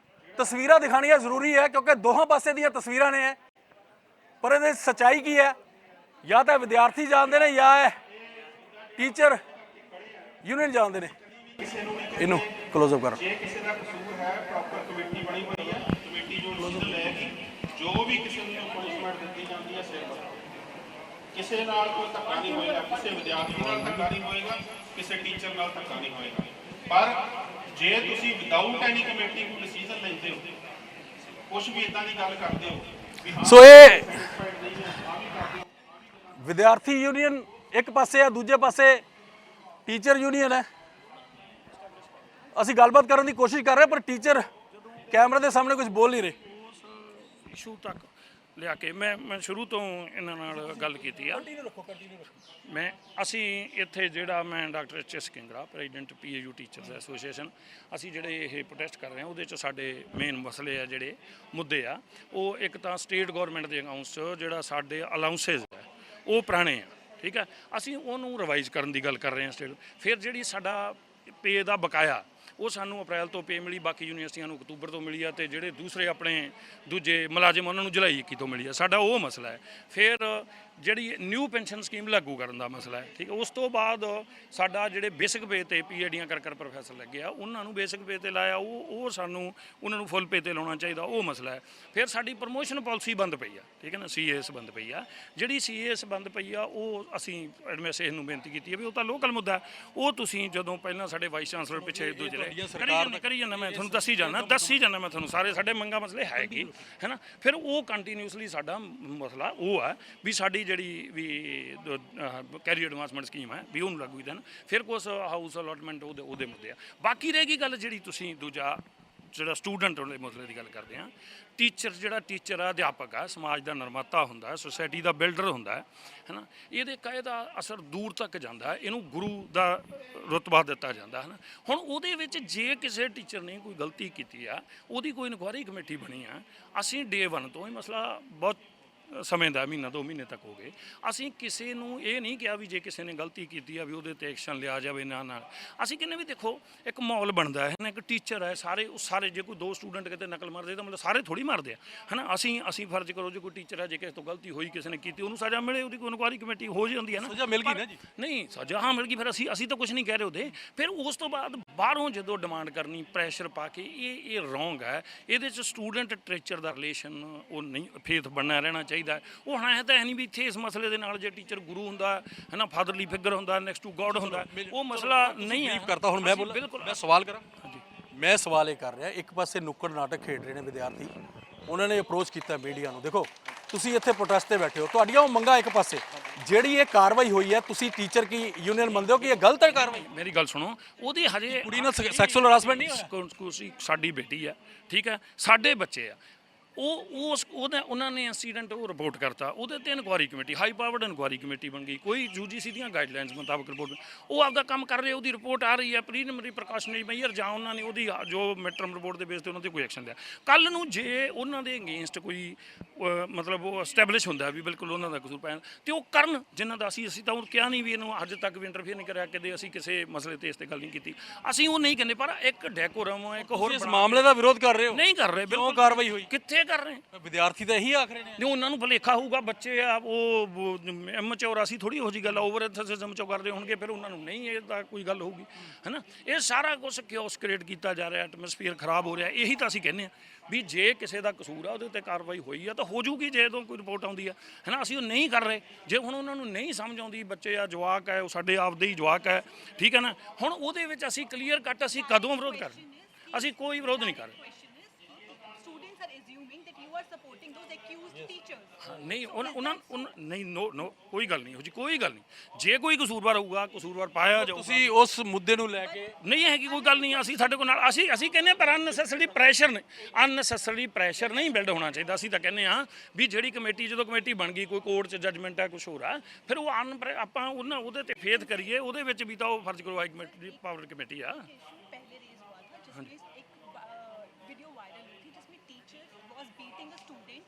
ਤਸਵੀਰਾਂ ਦਿਖਾਣੀਆਂ ਜ਼ਰੂਰੀ ਹੈ ਕਿਉਂਕਿ ਦੋਹਾਂ ਪਾਸੇ ਦੀਆਂ ਤਸਵੀਰਾਂ ਨੇ, ਪਰ ਇਹਦੇ ਸੱਚਾਈ ਕੀ ਹੈ? ਜਾਂ ਤਾਂ ਵਿਦਿਆਰਥੀ ਜਾਣਦੇ ਨੇ ਜਾਂ ਟੀਚਰ ਯੂਨੀਅਨ ਜਾਣਦੇ ਨੇ। ਇਹਨੂੰ ਕਲੋਜ਼ ਅਪ ਕਰ। ਜੇ ਕਿਸੇ ਦਾ ਕਸੂਰ ਹੈ, ਪ੍ਰੋਪਰ ਕਮੇਟੀ ਬਣੀ ਹੋਈ ਹੈ, ਕਮੇਟੀ ਜੋ ਡਿਸੀਜਨ ਲਏਗੀ, ਜੋ ਵੀ ਕਿਸੇ ਨੂੰ ਪਨਿਸ਼ਮੈਂਟ ਦਿੱਤੀ ਜਾਂਦੀ ਹੈ ਸਿਰ ਪਰ। ਕਿਸੇ ਨਾਲ ਕੋਈ ਧੱਕਾ ਨਹੀਂ ਹੋਏਗਾ, ਕਿਸੇ ਵਿਦਿਆਰਥੀ ਨਾਲ ਧੱਕਾ ਨਹੀਂ ਹੋਏਗਾ, ਕਿਸੇ ਟੀਚਰ ਨਾਲ ਧੱਕਾ ਨਹੀਂ ਹੋਏਗਾ। ਪਰ ਜੇ ਤੁਸੀਂ ਵਿਦਆਊਟ ਐਨੀ ਕਮੇਟੀ ਕੋਈ ਡਿਸੀਜਨ ਲੈਂਦੇ ਹੋ, ਕੁਝ ਵੀ ਇਦਾਂ ਦੀ ਗੱਲ ਕਰਦੇ ਹੋ ਵੀ ਹਾਂ ਸੋ ਇਹ ਵਿਦਿਆਰਥੀ ਯੂਨੀਅਨ ਇੱਕ ਪਾਸੇ ਆ, ਦੂਜੇ ਪਾਸੇ ਟੀਚਰ ਯੂਨੀਅਨ ਹੈ। ਅਸੀਂ ਗੱਲਬਾਤ ਕਰਨ ਦੀ ਕੋਸ਼ਿਸ਼ ਕਰ ਰਹੇ ਪਰ ਟੀਚਰ ਕੈਮਰੇ ਦੇ ਸਾਹਮਣੇ ਕੁਝ ਬੋਲ ਨਹੀਂ ਰਹੇ। ਇਸ਼ੂ ਤੱਕ ਲਿਆ ਕੇ ਮੈਂ ਸ਼ੁਰੂ ਤੋਂ ਇਹਨਾਂ ਨਾਲ ਗੱਲ ਕੀਤੀ ਆ। ਅਸੀਂ ਇੱਥੇ ਜਿਹੜਾ ਮੈਂ doctor H S. Kingra, president PAU teachers association, ਅਸੀਂ ਜਿਹੜੇ ਇਹ ਪ੍ਰੋਟੈਸਟ ਕਰ ਰਹੇ ਹਾਂ ਉਹਦੇ 'ਚ ਸਾਡੇ ਮੇਨ ਮਸਲੇ ਆ, ਜਿਹੜੇ ਮੁੱਦੇ ਆ, ਉਹ ਇੱਕ ਤਾਂ ਸਟੇਟ ਗੌਰਮੈਂਟ ਦੇ ਅਕਾਊਂਟਸ 'ਚ ਜਿਹੜਾ ਸਾਡੇ ਅਲਾਊਂਸੇਸ ਹੈ ਉਹ ਪੁਰਾਣੇ ਆ, ਠੀਕ ਹੈ। ਅਸੀਂ ਉਹਨੂੰ ਰਿਵਾਈਜ਼ ਕਰਨ ਦੀ ਗੱਲ ਕਰ ਰਹੇ ਹਾਂ ਸਟੇਟ। ਫਿਰ ਜਿਹੜੀ ਸਾਡਾ ਪੇ ਦਾ ਬਕਾਇਆ ਉਹ ਸਾਨੂੰ ਅਪ੍ਰੈਲ ਤੋਂ ਪੇ ਮਿਲੀ, ਬਾਕੀ ਯੂਨੀਵਰਸਿਟੀਆਂ ਨੂੰ ਅਕਤੂਬਰ ਤੋਂ ਮਿਲੀ ਆ, ਤੇ ਜਿਹੜੇ ਦੂਸਰੇ ਆਪਣੇ ਦੂਜੇ ਮੁਲਾਜ਼ਮ ਉਹਨਾਂ ਨੂੰ ਜੁਲਾਈ 21 ਤੋਂ ਮਿਲੀ ਆ। ਸਾਡਾ ਉਹ ਮਸਲਾ ਹੈ। ਫਿਰ ਜਿਹੜੀ ਨਿਊ ਪੈਨਸ਼ਨ ਸਕੀਮ ਲਾਗੂ ਕਰਨ ਦਾ ਮਸਲਾ ਹੈ, ਠੀਕ ਹੈ। ਉਸ ਤੋਂ ਬਾਅਦ ਸਾਡਾ ਜਿਹੜੇ ਬੇਸਿਕ ਪੇ ਤੇ PhDਆਂ ਕਰ ਪ੍ਰੋਫੈਸਰ ਲੱਗੇ ਆ, ਉਹਨਾਂ ਨੂੰ ਬੇਸਿਕ ਪੇ ਤੇ ਲਾਇਆ, ਉਹ ਸਾਨੂੰ ਉਹਨਾਂ ਨੂੰ ਫੁੱਲ ਪੇ ਤੇ ਲਾਉਣਾ ਚਾਹੀਦਾ, ਉਹ ਮਸਲਾ ਹੈ। ਫਿਰ ਸਾਡੀ ਪ੍ਰਮੋਸ਼ਨ ਪਾਲਿਸੀ ਬੰਦ ਪਈ ਆ, ਠੀਕ ਹੈ ਨਾ, CAS ਬੰਦ ਪਈ ਆ। ਜਿਹੜੀ CAS ਬੰਦ ਪਈ ਆ, ਉਹ ਅਸੀਂ ਐਡਮਿਨਿਸਟ੍ਰੇਸ਼ਨ ਨੂੰ ਬੇਨਤੀ ਕੀਤੀ ਹੈ ਵੀ ਉਹ ਤਾਂ ਲੋਕਲ ਮੁੱਦਾ, ਉਹ ਤੁਸੀਂ ਜਦੋਂ ਪਹਿਲਾਂ ਸਾਡੇ ਵਾਈਸ ਚਾਂਸਲਰ ਪਿੱਛੇ ਦੂਜੇ ਕਰੀ ਜਾਂਦਾ, ਮੈਂ ਤੁਹਾਨੂੰ ਦੱਸੀ ਜਾਂਦਾ ਮੈਂ ਤੁਹਾਨੂੰ ਸਾਰੇ ਸਾਡੇ ਮੰਗਾ ਮਸਲੇ ਹੈ ਕੀ ਹੈ ਨਾ। ਫਿਰ ਉਹ ਕੰਟੀਨਿਊਸਲੀ ਸਾਡਾ ਮਸਲਾ ਉਹ ਹੈ ਵੀ ਸਾਡੀ ਜਿਹੜੀ ਵੀ ਕੈਰੀਅਰ ਐਡਵਾਂਸਮੈਂਟ ਸਕੀਮ ਹੈ ਵੀ ਉਹਨੂੰ ਲਾਗੂ ਕੀਤਾ ਨਾ। ਫਿਰ ਕੁਛ ਹਾਊਸ ਅਲਾਟਮੈਂਟ ਉਹਦੇ ਮੁੱਦੇ ਆ। ਬਾਕੀ ਰਹਿ ਗਈ ਗੱਲ ਜਿਹੜੀ ਤੁਸੀਂ ਦੂਜਾ ਜਿਹੜਾ ਸਟੂਡੈਂਟ ਦੇ ਮਸਲੇ ਦੀ ਗੱਲ ਕਰਦੇ ਆ। ਜਿਹੜਾ ਟੀਚਰ ਆ, ਅਧਿਆਪਕ ਆ, ਸਮਾਜ ਦਾ ਨਿਰਮਾਤਾ ਹੁੰਦਾ, ਸੋਸਾਇਟੀ ਦਾ ਬਿਲਡਰ ਹੁੰਦਾ ਹੈ ਨਾ। ਇਹਦੇ ਕਾਇਦਾ ਅਸਰ ਦੂਰ ਤੱਕ ਜਾਂਦਾ, ਇਹਨੂੰ ਗੁਰੂ ਦਾ ਰੁਤਬਾ ਦਿੱਤਾ ਜਾਂਦਾ ਹੈ ਨਾ। ਹੁਣ ਉਹਦੇ ਵਿੱਚ ਜੇ ਕਿਸੇ ਟੀਚਰ ਨੇ ਕੋਈ ਗਲਤੀ ਕੀਤੀ ਆ, ਉਹਦੀ ਕੋਈ ਇਨਕੁਆਇਰੀ ਕਮੇਟੀ ਬਣੀ ਆ। ਅਸੀਂ ਡੇ 1 ਤੋਂ ਇਹ ਮਸਲਾ ਬਹੁਤ ਸਮੇਂ ਦਾ, ਮਹੀਨਾ 2 ਮਹੀਨੇ ਤੱਕ ਹੋ ਗਏ, ਅਸੀਂ ਕਿਸੇ ਨੂੰ ਇਹ ਨਹੀਂ ਕਿਹਾ ਵੀ ਜੇ ਕਿਸੇ ਨੇ ਗਲਤੀ ਕੀਤੀ ਆ ਵੀ ਉਹਦੇ ਤੇ ਐਕਸ਼ਨ ਲਿਆ ਜਾਵੇ। ਨਾਲ ਅਸੀਂ ਕਹਿੰਦੇ ਵੀ ਦੇਖੋ ਇੱਕ ਮਾਹੌਲ ਬਣਦਾ ਹੈ ਨਾ, ਇੱਕ ਟੀਚਰ ਹੈ, ਸਾਰੇ ਜੇ ਕੋਈ 2 ਸਟੂਡੈਂਟ ਕਿਤੇ ਨਕਲ ਮਾਰਦੇ ਤਾਂ ਮਤਲਬ ਸਾਰੇ ਥੋੜੀ ਮਾਰਦੇ ਆ, ਹੈ ਨਾ। ਅਸੀਂ ਫਰਜ਼ ਕਰੋ ਜੇ ਕੋਈ ਟੀਚਰ ਹੈ, ਜੇ ਕਿਸੇ ਤੋਂ ਗਲਤੀ ਹੋਈ, ਕਿਸੇ ਨੇ ਕੀਤੀ, ਉਹਨੂੰ ਸਜ਼ਾ ਮਿਲੇ, ਉਹਦੀ ਕੋਈ ਇਨਕੁਆਇਰੀ ਕਮੇਟੀ ਹੋ ਜਾਂਦੀ ਹੈ ਨਾ। ਸਜ਼ਾ ਮਿਲ ਗਈ ਨਾ ਜੀ? ਨਹੀਂ, ਸਜ਼ਾ ਹਾਂ ਮਿਲ ਗਈ। ਫਿਰ ਅਸੀਂ ਤਾਂ ਕੁਝ ਨਹੀਂ ਕਹਿ ਰਹੇ ਉਹਦੇ। ਫਿਰ ਉਸ ਤੋਂ ਬਾਅਦ ਬਾਹਰੋਂ ਜਦੋਂ ਡਿਮਾਂਡ ਕਰਨੀ, ਪ੍ਰੈਸ਼ਰ ਪਾ ਕੇ, ਇਹ ਰੋਂਗ ਹੈ। ਇਹਦੇ 'ਚ ਸਟੂਡੈਂਟ ਟੀਚਰ ਦਾ ਰਿਲੇਸ਼ਨ ਉਹ ਨਹੀਂ, ਫੇਥ ਬਣਿਆ ਰਹਿਣਾ ਚਾਹੀਦਾ। ਉਹ ਹੈ ਤਾਂ ਨਹੀਂ ਵੀ ਇੱਥੇ ਇਸ ਮਸਲੇ ਦੇ ਨਾਲ ਜੇ ਟੀਚਰ ਗੁਰੂ ਹੁੰਦਾ ਹੈ ਨਾ, ਫਾਦਰਲੀ ਫਿਗਰ ਹੁੰਦਾ, ਨੈਕਸਟ ਟੂ ਗੋਡ ਹੁੰਦਾ, ਉਹ ਮਸਲਾ ਨਹੀਂ ਹੈ। ਕਰਤਾ ਹੁਣ ਮੈਂ ਬੋਲਾਂ, ਬਿਲਕੁਲ ਮੈਂ ਸਵਾਲ ਕਰਾਂ। ਮੈਂ ਸਵਾਲ ਇਹ ਕਰ ਰਿਹਾ, ਇੱਕ ਪਾਸੇ ਨੁੱਕੜ ਨਾਟਕ ਖੇਡ ਰਹੇ ਨੇ ਵਿਦਿਆਰਥੀ, ਉਹਨਾਂ ਨੇ ਅਪਰੋਚ ਕੀਤਾ ਮੀਡੀਆ ਨੂੰ। ਦੇਖੋ ਤੁਸੀਂ ਇੱਥੇ ਪ੍ਰੋਟੈਸਟ ਤੇ ਬੈਠੇ ਹੋ, ਤੁਹਾਡੀਆਂ ਉਹ ਮੰਗਾਂ ਇੱਕ ਪਾਸੇ, ਜਿਹੜੀ ਇਹ ਕਾਰਵਾਈ ਹੋਈ ਹੈ, ਤੁਸੀਂ ਟੀਚਰ ਕੀ ਯੂਨੀਅਨ ਮੰਨਦੇ ਹੋ ਕਿ ਇਹ ਗਲਤ ਹੈ ਕਾਰਵਾਈ? ਮੇਰੀ ਗੱਲ ਸੁਣੋ, ਉਹਦੀ ਹਜੇ ਕੁੜੀ ਨਾਲ ਸੈਕਸੁਅਲ ਹਰਾਸਮੈਂਟ ਨਹੀਂ ਹੋਇਆ? ਸਾਡੀ ਬੇਟੀ ਆ, ਠੀਕ ਹੈ, ਸਾਡੇ ਬੱਚੇ ਆ, ਉਹਨਾਂ ਨੇ ਇੰਸੀਡੈਂਟ ਉਹ ਰਿਪੋਰਟ ਕਰਤਾ, ਉਹਦੇ ਤੇ inquiry committee, high powered inquiry committee ਬਣ ਗਈ, ਕੋਈ UGC ਦੀਆਂ ਗਾਈਡਲਾਈਨਸ ਮੁਤਾਬਕ ਰਿਪੋਰਟ, ਉਹ ਆਪਦਾ ਕੰਮ ਕਰ ਰਹੇ, ਉਹਦੀ ਰਿਪੋਰਟ ਆ ਰਹੀ ਹੈ, ਪ੍ਰੀਲਿਮਿਨਰੀ ਪ੍ਰੀਕਾਸ਼ਨਰੀ ਮੈਜਰ, ਜਾਂ ਉਹਨਾਂ ਨੇ ਉਹਦੀ ਜੋ ਮਿਡਟਰਮ ਰਿਪੋਰਟ ਦੇ ਬੇਸ ਤੇ ਉਹਨਾਂ ਤੇ ਕੋਈ ਐਕਸ਼ਨ ਲਿਆ। ਕੱਲ ਨੂੰ ਜੇ ਉਹਨਾਂ ਦੇ ਅਗੇਂਸਟ ਕੋਈ ਮਤਲਬ ਉਹ ਐਸਟੈਬਲਿਸ਼ ਹੁੰਦਾ ਵੀ ਬਿਲਕੁਲ ਉਹਨਾਂ ਦਾ ਕਸੂਰ ਪਾਇਆ, ਤੇ ਉਹ ਕਰਨ ਜਿਨ੍ਹਾਂ ਦਾ ਅਸੀਂ ਤਾਂ ਉਹ ਕਿਹਾ ਨਹੀਂ ਵੀ ਇਹਨੂੰ ਅੱਜ ਤੱਕ ਵੀ ਇੰਟਰਫੇਅਰ ਨਹੀਂ ਕਰਿਆ, ਕਦੇ ਅਸੀਂ ਕਿਸੇ ਮਸਲੇ ਤੇ ਇਸ ਤੇ ਗੱਲ ਨਹੀਂ ਕੀਤੀ, ਅਸੀਂ ਉਹ ਨਹੀਂ ਕਹਿੰਦੇ। ਪਰ ਇੱਕ ਡੈਕੋਰਮ, ਇੱਕ ਹੋਰ ਇਸ ਮਾਮਲੇ ਦਾ ਵਿਰੋਧ ਕਰ ਰਹੇ ਹੋ? ਨਹੀਂ ਕਰ ਰਹੇ। ਬਿਲਕੁਲ ਕਾਰਵਾਈ ਹੋਈ ਕਿੱਥੇ ਕਰ ਰਹੇ? ਵਿਦਿਆਰਥੀ ਤਾਂ ਇਹੀ ਆਖ ਰਹੇ ਨੇ। ਉਹਨਾਂ ਨੂੰ ਭੁਲੇਖਾ ਹੋਊਗਾ, ਬੱਚੇ ਆ, ਉਹ ਇਮਚੌਰ, ਅਸੀਂ ਥੋੜੀ ਉਹੋ ਜਿਹੀ ਗੱਲ ਓਵਰ ਐਥਿਸਿਜ਼ਮ ਚੋਂ ਕਰਦੇ ਹੋਣਗੇ, ਫਿਰ ਉਹਨਾਂ ਨੂੰ ਨਹੀਂ ਇਹਦਾ ਕੋਈ ਗੱਲ ਹੋਊਗੀ, ਹੈ ਨਾ। ਇਹ ਸਾਰਾ ਕੁਝ ਕਿਉਸ ਕ੍ਰੀਏਟ ਕੀਤਾ ਜਾ ਰਿਹਾ, ਐਟਮੋਸਫੀਅਰ ਖਰਾਬ ਹੋ ਰਿਹਾ। ਇਹੀ ਤਾਂ ਅਸੀਂ ਕਹਿੰਦੇ ਹਾਂ ਵੀ ਜੇ ਕਿਸੇ ਦਾ ਕਸੂਰ ਆ, ਉਹਦੇ ਉੱਤੇ ਕਾਰਵਾਈ ਹੋਈ ਆ ਤਾਂ ਹੋ ਜੂਗੀ, ਜਦੋਂ ਕੋਈ ਰਿਪੋਰਟ ਆਉਂਦੀ ਆ, ਹੈ ਨਾ। ਅਸੀਂ ਉਹ ਨਹੀਂ ਕਰ ਰਹੇ। ਜੇ ਹੁਣ ਉਹਨਾਂ ਨੂੰ ਨਹੀਂ ਸਮਝ ਆਉਂਦੀ, ਬੱਚੇ ਆ, ਜਵਾਕ ਹੈ, ਉਹ ਸਾਡੇ ਆਪਦੇ ਹੀ ਜਵਾਕ ਹੈ, ਠੀਕ ਹੈ ਨਾ। ਹੁਣ ਉਹਦੇ ਵਿੱਚ ਅਸੀਂ ਕਲੀਅਰ ਕੱਟ ਅਸੀਂ ਕਦੋਂ ਵਿਰੋਧ ਕਰ ਰਹੇ? ਅਸੀਂ ਕੋਈ ਵਿਰੋਧ ਨਹੀਂ ਕਰ ਰਹੇ। Students are assuming that you are supporting those accused teachers. ਨਹੀਂ ਉਹਨਾਂ ਨਹੀਂ ਨੋ ਕੋਈ ਗੱਲ ਨਹੀਂ ਹੋ ਜੀ, ਕੋਈ ਗੱਲ ਨਹੀਂ। ਜੇ ਕੋਈ ਕਸੂਰਵਾਰ ਹੋਊਗਾ, ਕਸੂਰਵਾਰ ਪਾਇਆ ਜਾਊਗਾ। ਤੁਸੀਂ ਉਸ ਮੁੱਦੇ ਨੂੰ ਲੈ ਕੇ ਨਹੀਂ ਹੈਗੀ ਕੋਈ ਗੱਲ ਨਹੀਂ, ਅਸੀਂ ਸਾਡੇ ਕੋਲ ਨਾਲ ਅਸੀਂ ਕਹਿੰਦੇ ਹਾਂ, ਪਰ ਅਨਨੈਸੈਸਰੀ ਪ੍ਰੈਸ਼ਰ ਨਹੀਂ ਬਿਲਡ ਹੋਣਾ ਚਾਹੀਦਾ। ਅਸੀਂ ਤਾਂ ਕਹਿੰਦੇ ਹਾਂ ਵੀ ਜਿਹੜੀ ਕਮੇਟੀ, ਜਦੋਂ ਕਮੇਟੀ ਬਣ ਗਈ, ਕੋਈ ਕੋਰਟ 'ਚ ਜੱਜਮੈਂਟ ਹੈ, ਕੁਛ ਹੋਰ ਆ, ਫਿਰ ਉਹ ਆਪਾਂ ਉਹਦੇ ਤੇ ਫੇਥ ਕਰੀਏ। ਉਹਦੇ ਵਿੱਚ ਵੀ ਤਾਂ ਉਹ ਫਰਜ਼ ਕਰਵਾਈ ਕਮੇਟੀ, ਪਾਵਰ ਕਮੇਟੀ ਆ। पहले रेज हुआ था जिसमें एक वीडियो वायरल हुई थी जिसमें teacher was beating a student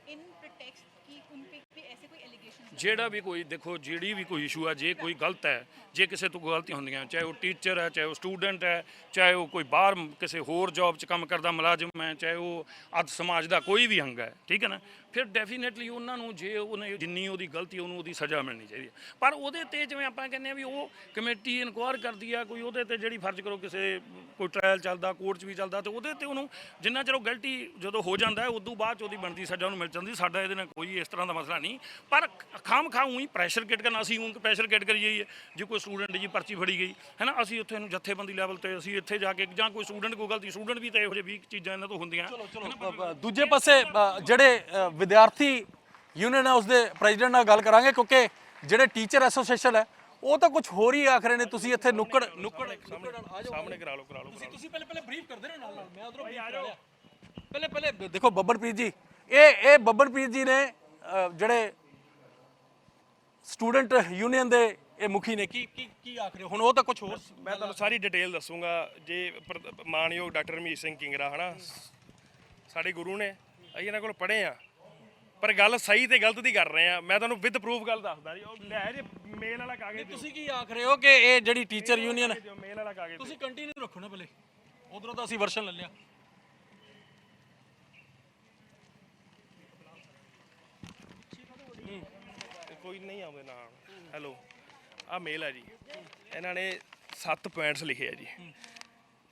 in protect कि उन पे भी ऐसे कोई एलिगेशन ਜਿਹੜਾ ਵੀ ਕੋਈ ਦੇਖੋ, ਜਿਹੜੀ ਵੀ ਕੋਈ ਇਸ਼ੂ ਆ, ਜੇ ਕੋਈ ਗਲਤ ਹੈ, ਜੇ ਕਿਸੇ ਤੋਂ ਗਲਤੀਆਂ ਹੁੰਦੀਆਂ, ਚਾਹੇ ਉਹ ਟੀਚਰ ਹੈ, ਚਾਹੇ ਉਹ ਸਟੂਡੈਂਟ ਹੈ, ਚਾਹੇ ਉਹ ਕੋਈ ਬਾਹਰ ਕਿਸੇ ਹੋਰ ਜੌਬ 'ਚ ਕੰਮ ਕਰਦਾ ਮੁਲਾਜ਼ਮ ਹੈ, ਚਾਹੇ ਉਹ ਅੱਧ ਸਮਾਜ ਦਾ ਕੋਈ ਵੀ ਅੰਗ ਹੈ, ਠੀਕ ਹੈ ਨਾ, ਫਿਰ ਡੈਫੀਨੇਟਲੀ ਉਹਨਾਂ ਨੂੰ ਜੇ ਉਹਨੇ ਜਿੰਨੀ ਉਹਦੀ ਗਲਤੀ, ਉਹਨੂੰ ਉਹਦੀ ਸਜ਼ਾ ਮਿਲਣੀ ਚਾਹੀਦੀ ਹੈ। ਪਰ ਉਹਦੇ ਤੇ ਜਿਵੇਂ ਆਪਾਂ ਕਹਿੰਦੇ ਆ ਵੀ ਉਹ ਕਮੇਟੀ ਇਨਕੁਆਇਰ ਕਰਦੀ ਆ, ਕੋਈ ਉਹਦੇ ਤੇ ਜਿਹੜੀ ਫਰਜ਼ ਕਰੋ ਕਿਸੇ ਕੋਈ ਟ੍ਰਾਇਲ ਚੱਲਦਾ, ਕੋਰਟ 'ਚ ਵੀ ਚੱਲਦਾ, ਤੇ ਉਹਦੇ ਤੇ ਉਹਨੂੰ ਜਿੰਨਾ ਚਿਰ ਉਹ ਗਲਤੀ ਜਦੋਂ ਹੋ ਜਾਂਦਾ ਹੈ, ਉਦੋਂ ਬਾਅਦ 'ਚ ਉਹਦੀ ਬਣਦੀ ਸਜ਼ਾ ਉਹਨੂੰ ਮਿਲ ਜਾਂਦੀ। ਸਾਡਾ ਇਹਦੇ ਨਾਲ ਕੋਈ ਇਸ ਤਰ੍ਹਾਂ ਦਾ ਮਸਲਾ ਨਹੀਂ, ਪਰ ਖਾਮ ਖਾ ਉਹੀ ਪ੍ਰੈਸ਼ਰ ਕਿਟ ਕਰਨਾ। ਅਸੀਂ ਉਹ ਪ੍ਰੈਸ਼ਰ ਕਿਟ ਕਰੀ ਜਾਈਏ, ਜੇ ਕੋਈ ਸਟੂਡੈਂਟ ਦੀ ਪਰਚੀ ਫੜੀ ਗਈ ਹੈ ਨਾ, ਅਸੀਂ ਉੱਥੇ ਨੂੰ ਜੱਥੇਬੰਦੀ ਲੈਵਲ ਤੇ ਅਸੀਂ ਇੱਥੇ ਜਾ ਕੇ, ਜਾਂ ਕੋਈ ਸਟੂਡੈਂਟ ਕੋਈ ਗਲਤੀ, ਸਟੂਡੈਂਟ ਵੀ ਤਾਂ ਇਹੋ ਜਿਹੇ 20 ਚੀਜ਼ਾਂ ਇਹਨਾਂ ਤੋਂ ਹੁੰਦੀਆਂ। ਦੂਜੇ ਪਾਸੇ ਜਿਹੜੇ ਵਿਦਿਆਰਥੀ ਯੂਨੀਅਨ ਹੈ ਉਸਦੇ ਪ੍ਰੈਜ਼ੀਡੈਂਟ ਨਾਲ ਗੱਲ ਕਰਾਂਗੇ, ਕਿਉਂਕਿ ਜਿਹੜੇ ਟੀਚਰ ਐਸੋਸੀਏਸ਼ਨ ਹੈ ਉਹ ਤਾਂ ਕੁਝ ਹੋਰ ਹੀ ਆਖ ਰਹੇ ਨੇ। ਤੁਸੀਂ ਇੱਥੇ ਨੁੱਕੜ ਸਾਹਮਣੇ ਕਰਾ ਲਓ ਤੁਸੀਂ ਪਹਿਲੇ ਬਰੀਫ ਕਰਦੇ ਰਹੇ ਨਾਲ ਮੈਂ ਉਧਰੋਂ ਪਹਿਲੇ ਦੇਖੋ ਬੱਬਰਪ੍ਰੀਤ ਜੀ, ਇਹ ਬੱਬਰਪ੍ਰੀਤ ਜੀ ਨੇ ਜਿਹੜੇ ਸਟੂਡੈਂਟ ਯੂਨੀਅਨ ਦੇ ਇਹ ਮੁਖੀ ਨੇ, ਕੀ ਆਖ ਰਹੇ ਹੁਣ? ਉਹ ਤਾਂ ਕੁਝ ਹੋਰ ਮੈਂ ਤੁਹਾਨੂੰ ਸਾਰੀ ਡਿਟੇਲ ਦੱਸੂਗਾ। ਜੇ ਮਾਨਯੋਗ ਡਾਕਟਰ ਰਮੀਤ ਸਿੰਘ ਕਿੰਗਰਾ ਹਨਾ ਸਾਡੇ ਗੁਰੂ ਨੇ, ਅਸੀਂ ਇਹਨਾਂ ਕੋਲ ਪੜ੍ਹੇ ਆ, ਪਰ ਗੱਲ ਸਹੀ ਤੇ ਗਲਤ ਦੀ ਕਰ ਰਹੇ ਆ। ਮੈਂ ਤੁਹਾਨੂੰ ਵਿਦ ਪ੍ਰੂਫ ਗੱਲ ਦੱਸਦਾ ਜੀ। ਉਹ ਲੈ ਜੇ ਮੇਲ ਵਾਲਾ ਕਾਗਜ਼, ਤੁਸੀਂ ਕੀ ਆਖ ਰਹੇ ਹੋ ਕਿ ਇਹ ਜਿਹੜੀ ਟੀਚਰ ਯੂਨੀਅਨ ਹੈ, ਮੇਲ ਵਾਲਾ ਕਾਗਜ਼ ਤੁਸੀਂ ਕੰਟੀਨਿਊ ਰੱਖੋ ਨਾ ਪਹਿਲੇ, ਉਧਰੋਂ ਤਾਂ ਅਸੀਂ ਵਰਸ਼ਨ ਲੈ ਲਿਆ। ਕੋਈ ਨਹੀਂ ਆਉਂਦੇ ਨਾਲ। ਹੈਲੋ, ਆ ਮੇਲ ਹੈ ਜੀ, ਇਹਨਾਂ ਨੇ 7 ਪੁਆਇੰਟਸ ਲਿਖੇ ਆ ਜੀ।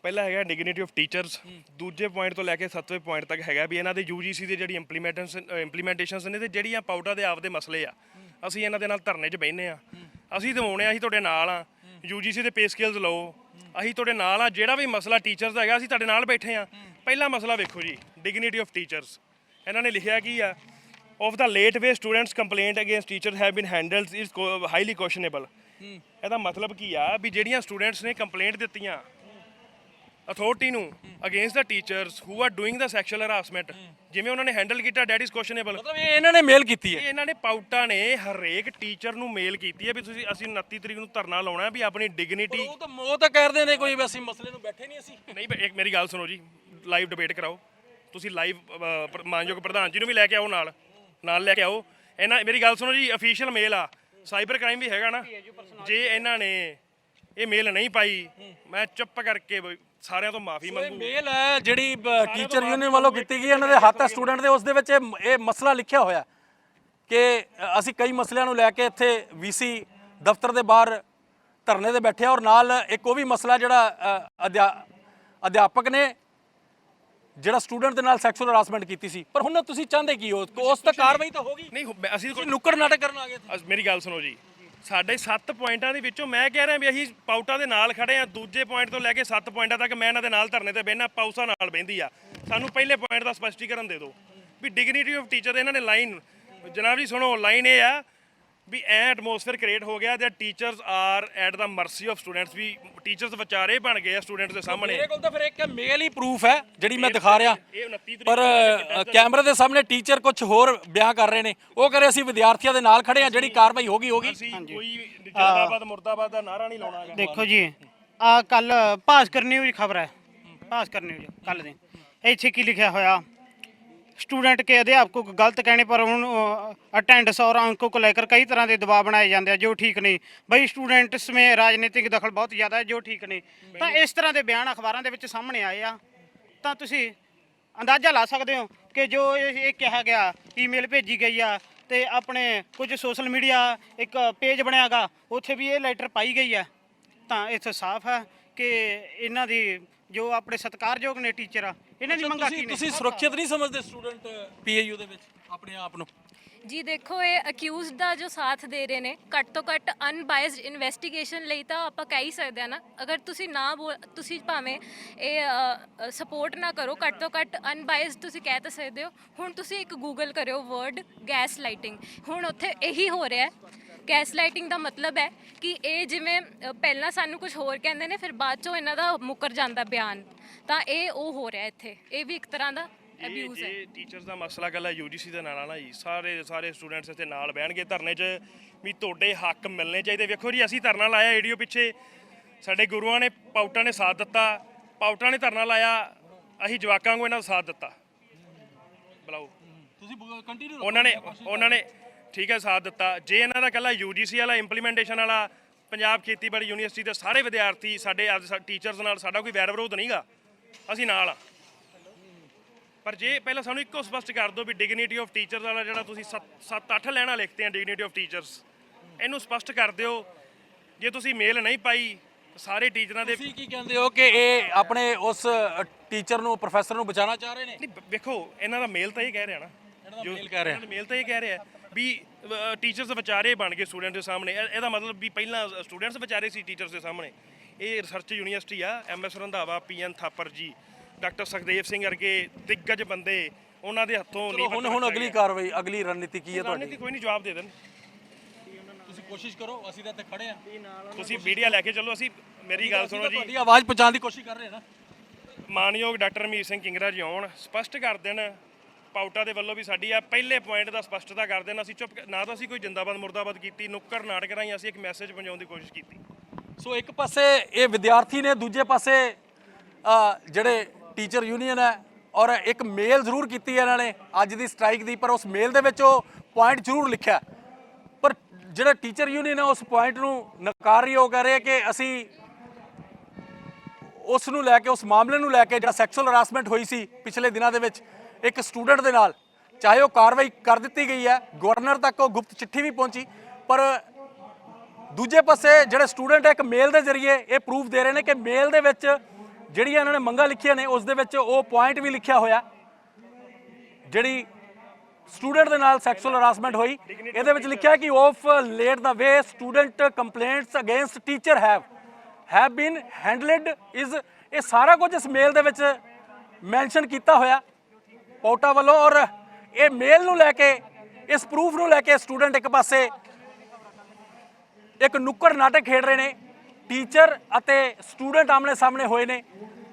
ਪਹਿਲਾ ਹੈਗਾ ਡਿਗਨਿਟੀ ਆਫ ਟੀਚਰਸ, ਦੂਜੇ ਪੁਆਇੰਟ ਤੋਂ ਲੈ ਕੇ 7ਵੇਂ ਪੁਆਇੰਟ ਤੱਕ ਹੈਗਾ ਵੀ ਇਹਨਾਂ ਦੇ ਯੂਜੀਸੀ ਦੇ ਜਿਹੜੀ ਇੰਪਲੀਮੈਂਟੇਸ਼ਨਸ ਨੇ, ਤੇ ਜਿਹੜੀਆਂ ਪਾਊਟਾ ਦੇ ਆਪਦੇ ਮਸਲੇ ਆ, ਅਸੀਂ ਇਹਨਾਂ ਦੇ ਨਾਲ ਧਰਨੇ 'ਚ ਬਹਿੰਦੇ ਆ। ਅਸੀਂ ਦਿਵਾਉਣੇ ਆ, ਅਸੀਂ ਤੁਹਾਡੇ ਨਾਲ ਆ। ਯੂਜੀਸੀ ਦੇ ਪੇ ਸਕੇਲਸ ਲਓ, ਅਸੀਂ ਤੁਹਾਡੇ ਨਾਲ ਆ। ਜਿਹੜਾ ਵੀ ਮਸਲਾ ਟੀਚਰਸ ਦਾ ਹੈਗਾ, ਅਸੀਂ ਤੁਹਾਡੇ ਨਾਲ ਬੈਠੇ ਆ। ਪਹਿਲਾ ਮਸਲਾ ਵੇਖੋ ਜੀ, ਡਿਗਨਿਟੀ ਆਫ ਟੀਚਰਸ। ਇਹਨਾਂ ਨੇ ਲਿਖਿਆ ਕੀ ਆ? of the late way students complaint against teachers have been handled is highly questionable। ਇਹਦਾ ਮਤਲਬ ਕੀ ਆ ਵੀ ਜਿਹੜੀਆਂ ਸਟੂਡੈਂਟਸ ਨੇ ਕੰਪਲੇਂਟ ਦਿੱਤੀਆਂ ਅਥਾਰਟੀ ਨੂੰ against the teachers who are doing the sexual harassment, ਜਿਵੇਂ ਉਹਨਾਂ ਨੇ ਹੈਂਡਲ ਕੀਤਾ, ਡੈਟ ਇਜ਼ ਕੁਐਸਚਨੇਬਲ। ਮਤਲਬ ਇਹ ਇਹਨਾਂ ਨੇ ਮੇਲ ਕੀਤੀ ਹੈ, ਇਹਨਾਂ ਨੇ ਪਾਊਟਾ ਨੇ ਹਰੇਕ ਟੀਚਰ ਨੂੰ ਮੇਲ ਕੀਤੀ ਹੈ ਵੀ ਤੁਸੀਂ ਅਸੀਂ 29 ਤਰੀਕ ਨੂੰ ਧਰਨਾ ਲਾਉਣਾ ਵੀ ਆਪਣੀ ਡਿਗਨਿਟੀ। ਉਹ ਤਾਂ ਕਰਦੇ ਨੇ ਕੋਈ ਅਸੀਂ ਮਸਲੇ ਨੂੰ ਬੈਠੇ ਨਹੀਂ ਅਸੀਂ। ਨਹੀਂ, ਇੱਕ ਮੇਰੀ ਗੱਲ ਸੁਣੋ ਜੀ, ਲਾਈਵ ਡਿਬੇਟ ਕਰਾਓ ਤੁਸੀਂ, ਲਾਈਵ ਮਾਨਯੋਗ ਪ੍ਰਧਾਨ ਜੀ ਨੂੰ ਵੀ ਲੈ ਕੇ ਆਓ, ਨਾਲ ਲੈ ਕੇ ਆਓ। ਇਹਨਾਂ ਮੇਰੀ ਗੱਲ ਸੁਣੋ ਜੀ, ਅਫੀਸ਼ੀਅਲ ਮੇਲ ਆ, ਸਾਈਬਰ ਕ੍ਰਾਈਮ ਵੀ ਹੈਗਾ ਨਾ। ਜੇ ਇਹਨਾਂ ਨੇ ਇਹ ਮੇਲ ਨਹੀਂ ਪਾਈ, ਮੈਂ ਚੁੱਪ ਕਰਕੇ ਸਾਰਿਆਂ ਤੋਂ ਮਾਫੀ ਮੰਗੂ। ਮੇਲ ਹੈ ਜਿਹੜੀ ਟੀਚਰ ਯੂਨੀਅਨ ਵੱਲੋਂ ਕੀਤੀ ਗਈ, ਇਹਨਾਂ ਦੇ ਹੱਥ ਹੈ ਸਟੂਡੈਂਟ ਦੇ, ਉਸ ਦੇ ਵਿੱਚ ਇਹ ਮਸਲਾ ਲਿਖਿਆ ਹੋਇਆ ਕਿ ਅਸੀਂ ਕਈ ਮਸਲਿਆਂ ਨੂੰ ਲੈ ਕੇ ਇੱਥੇ ਵੀਸੀ ਦਫ਼ਤਰ ਦੇ ਬਾਹਰ ਧਰਨੇ ਤੇ ਬੈਠੇ ਆ, ਔਰ ਨਾਲ ਇੱਕ ਉਹ ਵੀ ਮਸਲਾ ਜਿਹੜਾ ਅਧਿਆਪਕ ਨੇ ਜਿਹੜਾ ਸਟੂਡੈਂਟ ਦੇ ਨਾਲ ਸੈਕਸ਼ੂਅਲ ਹਰਾਸਮੈਂਟ ਕੀਤੀ ਸੀ। ਪਰ ਹੁਣ ਤੁਸੀਂ ਚਾਹੁੰਦੇ ਕੀ ਹੋ? ਉਸ ਤਾਂ ਕਾਰਵਾਈ ਤਾਂ ਹੋਗੀ ਨਹੀਂ। ਅਸੀਂ ਨੁੱਕੜ ਨਾਟਕ ਕਰਨ ਆ ਗਏ। ਮੇਰੀ ਗੱਲ ਸੁਣੋ ਜੀ, ਸਾਡੇ 7 ਪੁਆਇੰਟਾਂ ਦੇ ਵਿੱਚੋਂ ਮੈਂ ਕਹਿ ਰਿਹਾ ਵੀ ਅਸੀਂ ਪਾਊਟਾ ਦੇ ਨਾਲ ਖੜੇ ਆ। ਦੂਜੇ ਪੁਆਇੰਟ ਤੋਂ ਲੈ ਕੇ 7 ਪੁਆਇੰਟਾਂ ਤੱਕ ਮੈਂ ਇਹਨਾਂ ਦੇ ਨਾਲ ਧਰਨੇ ਤੇ ਬਹਿਣਾ, ਪਾਊਸਾ ਨਾਲ ਬਹਿੰਦੀ ਆ। ਸਾਨੂੰ ਪਹਿਲੇ ਪੁਆਇੰਟ ਦਾ ਸਪਸ਼ਟੀਕਰਨ ਦੇ ਦਿਓ ਵੀ ਡਿਗਨਿਟੀ ਆਫ ਟੀਚਰ। ਇਹਨਾਂ ਨੇ ਲਾਈਨ, ਜਨਾਬ ਜੀ ਸੁਣੋ, ਲਾਈਨ ਇਹ ਆ ਵੀ ਐਟਮੋਸਫੇਅਰ ਕ੍ਰੀਏਟ ਹੋ ਗਿਆ that teachers are at the mercy of students। ਵੀ ਟੀਚਰਸ ਵਿਚਾਰੇ ਬਣ ਗਏ ਆ ਸਟੂਡੈਂਟਸ ਦੇ ਸਾਹਮਣੇ। ਮੇਰੇ ਕੋਲ ਤਾਂ ਫਿਰ ਇੱਕ ਮੇਲ ਹੀ ਪ੍ਰੂਫ ਹੈ ਜਿਹੜੀ ਮੈਂ ਦਿਖਾ ਰਿਹਾ, ਇਹ 29 ਤਰੀਕ ਪਰ ਕੈਮਰੇ ਦੇ ਸਾਹਮਣੇ ਟੀਚਰ ਕੁਝ ਹੋਰ ਬਿਆਨ ਕਰ ਰਹੇ ਨੇ। ਉਹ ਕਹ ਰਹੇ ਅਸੀਂ ਵਿਦਿਆਰਥੀਆਂ ਦੇ ਨਾਲ ਖੜੇ ਆ, ਜਿਹੜੀ ਕਾਰਵਾਈ ਹੋਗੀ। ਅਸੀਂ ਕੋਈ ਜਿੰਦਾਬਾਦ ਮੁਰਦਾਬਾਦ ਦਾ ਨਾਰਾ ਨਹੀਂ ਲਾਉਣਾ। ਦੇਖੋ ਜੀ, ਆ ਕੱਲ ਭਾਸਕਰ ਨਿਊਜ਼ ਖਬਰ ਹੈ, ਭਾस्कर न्यूज कल दी ਇੱਥੇ ਕੀ ਲਿਖਿਆ ਹੋਇਆ, स्टूडेंट के अध्यापकों को गलत कहने पर उन अटेंडेंस और अंकों को लेकर कई तरह के दबाव बनाए जाते हैं जो ठीक नहीं। भाई स्टूडेंट्स में राजनीतिक दखल बहुत ज़्यादा है जो ठीक नहीं। तो इस तरह के बयान अखबारों के सामने आए आ, तो तुसी अंदाज़ा ला सकते हो कि जो ये कहा गया ईमेल भेजी गई आ, तो अपने कुछ सोशल मीडिया एक पेज बनायागा उत्थे भी ये लैटर पाई गई है। तो इत्थे साफ है कि इन्हां दी जो अपने सत्कारयोग ने टीचर आ, ਇਹਨਾਂ ਦੀ ਮੰਗਾਂ ਕੀ ਨੇ? ਤੁਸੀਂ ਸੁਰੱਖਿਅਤ ਨਹੀਂ ਸਮਝਦੇ ਸਟੂਡੈਂਟ ਪੀਏਯੂ ਦੇ ਵਿੱਚ ਆਪਣੇ ਆਪ ਨੂੰ? ਜੀ ਦੇਖੋ, ਇਹ ਅਕਿਊਜ਼ਡ ਦਾ ਜੋ ਸਾਥ ਦੇ ਰਹੇ ਨੇ, ਘੱਟ ਤੋਂ ਘੱਟ ਅਨਬਾਇਸਡ ਇਨਵੈਸਟੀਗੇਸ਼ਨ ਲਈ ਤਾਂ ਆਪਾਂ ਕਹਿ ਹੀ ਸਕਦੇ ਆ ਨਾ। ਅਗਰ ਤੁਸੀਂ ਤੁਸੀਂ ਭਾਵੇਂ ਇਹ ਸਪੋਰਟ ਨਾ ਕਰੋ, ਘੱਟ ਤੋਂ ਘੱਟ ਅਨਬਾਇਸਡ ਤੁਸੀਂ ਕਹਿ ਤਾਂ ਸਕਦੇ ਹੋ। ਹੁਣ ਤੁਸੀਂ ਇੱਕ ਗੂਗਲ ਕਰਿਓ ਵਰਡ ਗੈਸ ਲਾਈਟਿੰਗ, ਹੁਣ ਉੱਥੇ ਇਹੀ ਹੋ ਰਿਹਾ ਹੈ। ਗੈਸ ਲਾਈਟਿੰਗ ਦਾ ਮਤਲਬ ਹੈ ਕਿ ਇਹ ਜਿਵੇਂ ਪਹਿਲਾਂ ਸਾਨੂੰ ਕੁਝ ਹੋਰ ਕਹਿੰਦੇ ਨੇ, ਫਿਰ ਬਾਅਦ ਚੋਂ ਇਹਨਾਂ ਦਾ ਮੁੱਕਰ ਜਾਂਦਾ ਬਿਆਨ, ਤਾਂ ਇਹ ਉਹ ਹੋ ਰਿਹਾ ਇੱਥੇ। ਇਹ ਵੀ ਇੱਕ ਤਰ੍ਹਾਂ ਦਾ ਅਬਿਊਜ਼ ਹੈ। ਟੀਚਰਸ ਦਾ ਮਸਲਾ ਗੱਲ ਹੈ ਯੂਜੀਸੀ ਦੇ ਨਾਲ ਆਣਾ ਜੀ। ਸਾਰੇ ਸਟੂਡੈਂਟਸ ਇੱਥੇ ਨਾਲ ਬਹਿਣਗੇ ਧਰਨੇ 'ਚ ਵੀ ਤੁਹਾਡੇ ਹੱਕ ਮਿਲਣੇ ਚਾਹੀਦੇ। ਵੇਖੋ ਜੀ, ਅਸੀਂ ਧਰਨਾ ਲਾਇਆ ਏਡੀਓ ਪਿੱਛੇ, ਸਾਡੇ ਗੁਰੂਆਂ ਨੇ ਪਾਊਟਾਂ ਨੇ ਸਾਥ ਦਿੱਤਾ, ਪਾਊਟਾਂ ਨੇ ਧਰਨਾ ਲਾਇਆ, ਅਸੀਂ ਜਵਾਕਾਂ ਨੂੰ ਇਹਨਾਂ ਦਾ ਸਾਥ ਦਿੱਤਾ। ਬੁਲਾਓ ਤੁਸੀਂ ਕੰਟੀਨਿਊ ਉਹਨਾਂ ਨੇ ਠੀਕ ਹੈ ਸਾਥ ਦਿੱਤਾ। ਜੇ ਇਹਨਾਂ ਦਾ ਇਕੱਲਾ ਯੂਜੀਸੀ ਵਾਲਾ ਇੰਪਲੀਮੈਂਟੇਸ਼ਨ ਵਾਲਾ ਪੰਜਾਬ ਖੇਤੀਬਾੜੀ ਯੂਨੀਵਰਸਿਟੀ ਦੇ ਸਾਰੇ ਵਿਦਿਆਰਥੀ ਸਾਡੇ ਟੀਚਰਸ ਨਾਲ ਸਾਡਾ ਕੋਈ ਵੈਰ ਵਿਰੋਧ ਨਹੀਂਗਾ, ਅਸੀਂ ਨਾਲ ਆ। ਪਰ ਜੇ ਪਹਿਲਾਂ ਸਾਨੂੰ ਇੱਕੋ ਸਪਸ਼ਟ ਕਰ ਦਿਓ ਵੀ ਡਿਗਨਿਟੀ ਆਫ ਟੀਚਰਸ ਵਾਲਾ ਜਿਹੜਾ ਤੁਸੀਂ 7-8 ਲੈਣਾ ਲਿਖਦੇ ਆ ਡਿਗਨਿਟੀ ਆਫ ਟੀਚਰਸ, ਇਹਨੂੰ ਸਪਸ਼ਟ ਕਰ ਦਿਓ। ਜੇ ਤੁਸੀਂ ਮੇਲ ਨਹੀਂ ਪਾਈ ਸਾਰੇ ਟੀਚਰਾਂ ਦੇ, ਤੁਸੀਂ ਕੀ ਕਹਿੰਦੇ ਹੋ ਕਿ ਇਹ ਆਪਣੇ ਉਸ ਟੀਚਰ ਨੂੰ, ਪ੍ਰੋਫੈਸਰ ਨੂੰ ਬਚਾਉਣਾ ਚਾਹ ਰਹੇ ਨੇ? ਨਹੀਂ ਵੇਖੋ, ਇਹਨਾਂ ਦਾ ਮੇਲ ਤਾਂ ਇਹ ਕਹਿ ਰਿਹਾ ਨਾ, ਮੇਲ ਕਹਿ ਰਿਹਾ, ਮੇਲ ਤਾਂ ਇਹ ਕਹਿ ਰਿਹਾ ਵੀ ਟੀਚਰਸ ਵਿਚਾਰੇ ਬਣ ਗਏ ਸਟੂਡੈਂਟ ਦੇ ਸਾਹਮਣੇ। ਇਹਦਾ ਮਤਲਬ ਵੀ ਪਹਿਲਾਂ ਸਟੂਡੈਂਟਸ ਵਿਚਾਰੇ ਸੀ ਟੀਚਰਸ ਦੇ ਸਾਹਮਣੇ। ਇਹ ਰਿਸਰਚ ਯੂਨੀਵਰਸਿਟੀ ਆ, MS ਰੰਧਾਵਾ, PN ਥਾਪਰ ਜੀ, ਡਾਕਟਰ ਸੁਖਦੇਵ ਸਿੰਘ ਵਰਗੇ ਦਿੱਗਜ ਬੰਦੇ, ਉਹਨਾਂ ਦੇ ਹੱਥੋਂ ਨਹੀਂ। ਹੁਣ ਅਗਲੀ ਕਾਰਵਾਈ, ਅਗਲੀ ਰਣਨੀਤੀ ਕੀ ਹੈ ਤੁਹਾਡੀ? ਰਣਨੀਤੀ ਕੋਈ ਨਹੀਂ, ਜਵਾਬ ਦੇ ਦੇਣ। ਤੁਸੀਂ ਕੋਸ਼ਿਸ਼ ਕਰੋ, ਅਸੀਂ ਤਾਂ ਇੱਥੇ ਖੜੇ ਆ। ਤੁਸੀਂ ਮੀਡੀਆ ਲੈ ਕੇ ਚੱਲੋ। ਅਸੀਂ ਮੇਰੀ ਗੱਲ ਸੁਣੋ ਜੀ, ਤੁਹਾਡੀ ਆਵਾਜ਼ ਪਹੁੰਚਾਉਣ ਦੀ ਕੋਸ਼ਿਸ਼ ਕਰ ਰਹੇ ਨਾ। ਮਾਨਯੋਗ ਡਾਕਟਰ ਰਮੀਤ ਸਿੰਘ ਕਿੰਗਰਾ ਜੀ ਆਉਣ, ਸਪਸ਼ਟ ਕਰ ਦੇਣ ਪਾਊਟਾ ਦੇ ਵੱਲੋਂ ਵੀ ਸਾਡੀ ਆ ਪਹਿਲੇ ਪੁਆਇੰਟ ਦਾ ਸਪਸ਼ਟਤਾ ਕਰ ਦੇਣ। ਅਸੀਂ ਚੁੱਪ ਨਾ ਤਾਂ ਅਸੀਂ ਕੋਈ ਜਿੰਦਾਬਾਦ ਮੁਰਦਾਬਾਦ ਕੀਤੀ, ਨੁੱਕਰ ਨਾਟਕ ਰਾਹੀਂ ਅਸੀਂ ਇੱਕ ਮੈਸੇਜ ਪਹੁੰਚਾਉਣ ਦੀ ਕੋਸ਼ਿਸ਼ ਕੀਤੀ। ਸੋ ਇੱਕ ਪਾਸੇ ਇਹ ਵਿਦਿਆਰਥੀ ਨੇ, ਦੂਜੇ ਪਾਸੇ ਜਿਹੜੇ ਟੀਚਰ ਯੂਨੀਅਨ ਹੈ, ਔਰ ਇੱਕ ਮੇਲ ਜ਼ਰੂਰ ਕੀਤੀ ਹੈ ਇਹਨਾਂ ਨੇ ਅੱਜ ਦੀ ਸਟ੍ਰਾਈਕ ਦੀ, ਪਰ ਉਸ ਮੇਲ ਦੇ ਵਿੱਚ ਉਹ ਪੁਆਇੰਟ ਜ਼ਰੂਰ ਲਿਖਿਆ, ਪਰ ਜਿਹੜਾ ਟੀਚਰ ਯੂਨੀਅਨ ਹੈ ਉਸ ਪੁਆਇੰਟ ਨੂੰ ਨਕਾਰ ਰਹੀ। ਉਹ ਕਹਿ ਰਹੇ ਕਿ ਅਸੀਂ ਉਸ ਨੂੰ ਲੈ ਕੇ, ਉਸ ਮਾਮਲੇ ਨੂੰ ਲੈ ਕੇ, ਜਿਹੜਾ ਸੈਕਸ਼ੂਅਲ ਹਰਾਸਮੈਂਟ ਹੋਈ ਸੀ ਪਿਛਲੇ ਦਿਨਾਂ ਦੇ ਵਿੱਚ ਇੱਕ ਸਟੂਡੈਂਟ ਦੇ ਨਾਲ, ਚਾਹੇ ਉਹ ਕਾਰਵਾਈ ਕਰ ਦਿੱਤੀ ਗਈ ਹੈ, ਗਵਰਨਰ ਤੱਕ ਉਹ ਗੁਪਤ ਚਿੱਠੀ ਵੀ ਪਹੁੰਚੀ, ਪਰ ਦੂਜੇ ਪਾਸੇ ਜਿਹੜੇ ਸਟੂਡੈਂਟ ਹੈ ਇੱਕ ਮੇਲ ਦੇ ਜ਼ਰੀਏ ਇਹ ਪ੍ਰੂਫ ਦੇ ਰਹੇ ਨੇ ਕਿ ਮੇਲ ਦੇ ਵਿੱਚ ਜਿਹੜੀਆਂ ਇਹਨਾਂ ਨੇ ਮੰਗਾਂ ਲਿਖੀਆਂ ਨੇ ਉਸ ਦੇ ਵਿੱਚ ਉਹ ਪੁਆਇੰਟ ਵੀ ਲਿਖਿਆ ਹੋਇਆ, ਜਿਹੜੀ ਸਟੂਡੈਂਟ ਦੇ ਨਾਲ ਸੈਕਸ਼ੂਅਲ ਹਰਾਸਮੈਂਟ ਹੋਈ, ਇਹਦੇ ਵਿੱਚ ਲਿਖਿਆ ਕਿ of late the way student complaints against teacher have been handled is, ਇਹ ਸਾਰਾ ਕੁਝ ਇਸ ਮੇਲ ਦੇ ਵਿੱਚ ਮੈਂਸ਼ਨ ਕੀਤਾ ਹੋਇਆ ਪਾਊਟਾ ਵੱਲੋਂ। ਔਰ ਇਹ ਮੇਲ ਨੂੰ ਲੈ ਕੇ, ਇਸ ਪ੍ਰੂਫ ਨੂੰ ਲੈ ਕੇ ਸਟੂਡੈਂਟ ਇੱਕ ਪਾਸੇ ਇੱਕ ਨੁੱਕੜ ਨਾਟਕ ਖੇਡ ਰਹੇ ਨੇ, ਟੀਚਰ ਅਤੇ ਸਟੂਡੈਂਟ ਆਮਣੇ ਸਾਹਮਣੇ ਹੋਏ ਨੇ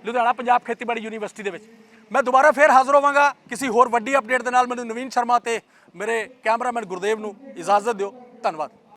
ਲੁਧਿਆਣਾ ਪੰਜਾਬ ਖੇਤੀਬਾੜੀ ਯੂਨੀਵਰਸਿਟੀ ਦੇ ਵਿੱਚ। ਮੈਂ ਦੁਬਾਰਾ ਫੇਰ ਹਾਜ਼ਰ ਹੋਵਾਂਗਾ ਕਿਸੇ ਹੋਰ ਵੱਡੀ ਅਪਡੇਟ ਦੇ ਨਾਲ। ਮੈਨੂੰ ਨਵੀਨ ਸ਼ਰਮਾ ਤੇ ਮੇਰੇ ਕੈਮਰਾਮੈਨ ਗੁਰਦੇਵ ਨੂੰ ਇਜਾਜ਼ਤ ਦਿਓ। ਧੰਨਵਾਦ।